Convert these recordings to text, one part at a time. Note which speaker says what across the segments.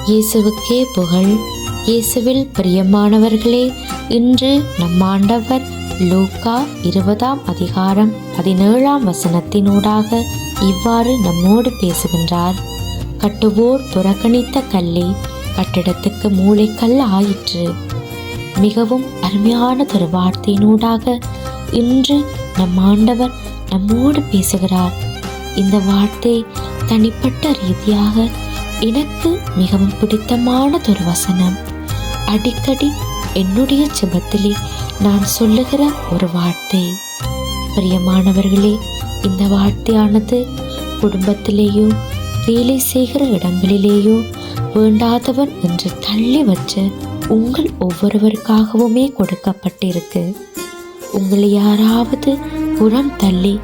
Speaker 1: இயேசுவுக்கே புகழ். இயேசுவில் பிரியமானவர்களே, இன்று நம் ஆண்டவர் லூக்கா 20ஆம் அதிகாரம் 17ஆம் வசனத்தினூடாக இவ்வாறு நம்மோடு பேசுகின்றார். கட்டுவோர் புறக்கணித்த கல்லே கட்டிடத்துக்கு மூளைக்கல் ஆயிற்று. மிகவும் அருமையானதொரு வார்த்தையினூடாக இன்று நம் ஆண்டவர் நம்மோடு பேசுகிறார். இந்த வார்த்தை தனிப்பட்ட ரீதியாக எனக்கு மிகவும் பிடித்தமானதொரு வசனம். அடிக்கடி என்னுடைய ஜெபத்திலே நான் சொல்லுகிற ஒரு வார்த்தை. பிரியமானவர்களே, இந்த வார்த்தையானது குடும்பத்திலேயோ வேலை செய்கிற இடங்களிலேயோ வேண்டாதவன் என்று தள்ளி வச்ச உங்கள் ஒவ்வொருவருக்காகவுமே கொடுக்கப்பட்டிருக்கு. உங்களை யாராவது புறம் தள்ளி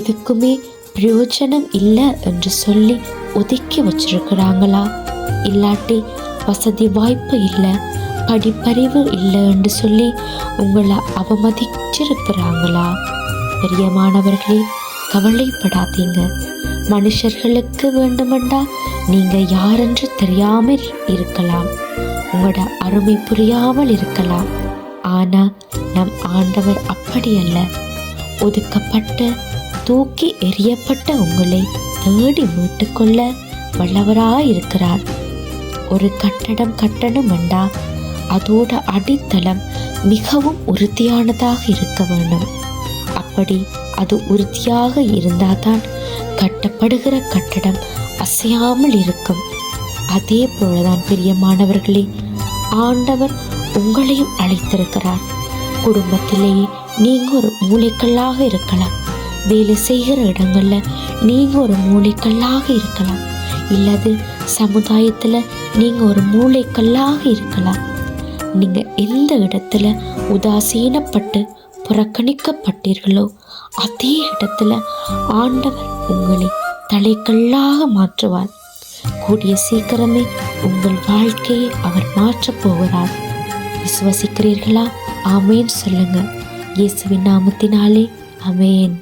Speaker 1: எதுக்குமே பிரயோஜனம் இல்லை என்று சொல்லி ஒதுக்கி வச்சிருக்கிறாங்களா? இல்லாட்டி வசதி வாய்ப்பு இல்லை, படிப்பறிவு இல்லை என்று சொல்லி உங்களை அவமதிச்சிருக்கிறாங்களா? பிரியமானவர்களே, கவலைப்படாதீங்க. மனுஷர்களுக்கு வேண்டுமெண்டா நீங்க யாரென்று தெரியாமல் இருக்கலாம், உங்களோட அருமை புரியாமல் இருக்கலாம். ஆனா நம் ஆண்டவர் அப்படி அல்ல. ஒதுக்கப்பட்ட தூக்கி எறியப்பட்ட உங்களை தேடி மீட்டுக்கொள்ள வல்லவராயிருக்கிறார். ஒரு கட்டடம் கட்டணும் என்றா அதோட அடித்தளம் மிகவும் உறுதியானதாக இருக்க வேண்டும். அப்படி அது உறுதியாக இருந்தால்தான் கட்டப்படுகிற கட்டடம் அசையாமல் இருக்கும். அதே போலதான் பிரியமானவர்களே, ஆண்டவர் உங்களையும் அழைத்திருக்கிறார். குடும்பத்திலேயே நீங்க ஒரு மூளைக்கல்லாக இருக்கலாம், வேலை செய்கிற இடங்கள்ல நீங்க ஒரு மூளைக்கல்லாக இருக்கலாம், இல்லது சமுதாயத்துல நீங்க ஒரு மூளைக்கல்லாக இருக்கலாம். நீங்க எந்த இடத்துல உதாசீனப்பட்டு புறக்கணிக்கப்பட்டீர்களோ அதே இடத்துல ஆண்டவர் உங்களை தலைக்கல்லாக மாற்றுவார். கூடிய சீக்கிரமே உங்கள் வாழ்க்கையை அவர் மாற்றப் போகிறார். விசுவசிக்கிறீர்களா? ஆமேன் சொல்லுங்க. இயேசுவின் நாமத்தினாலே ஆமேன்.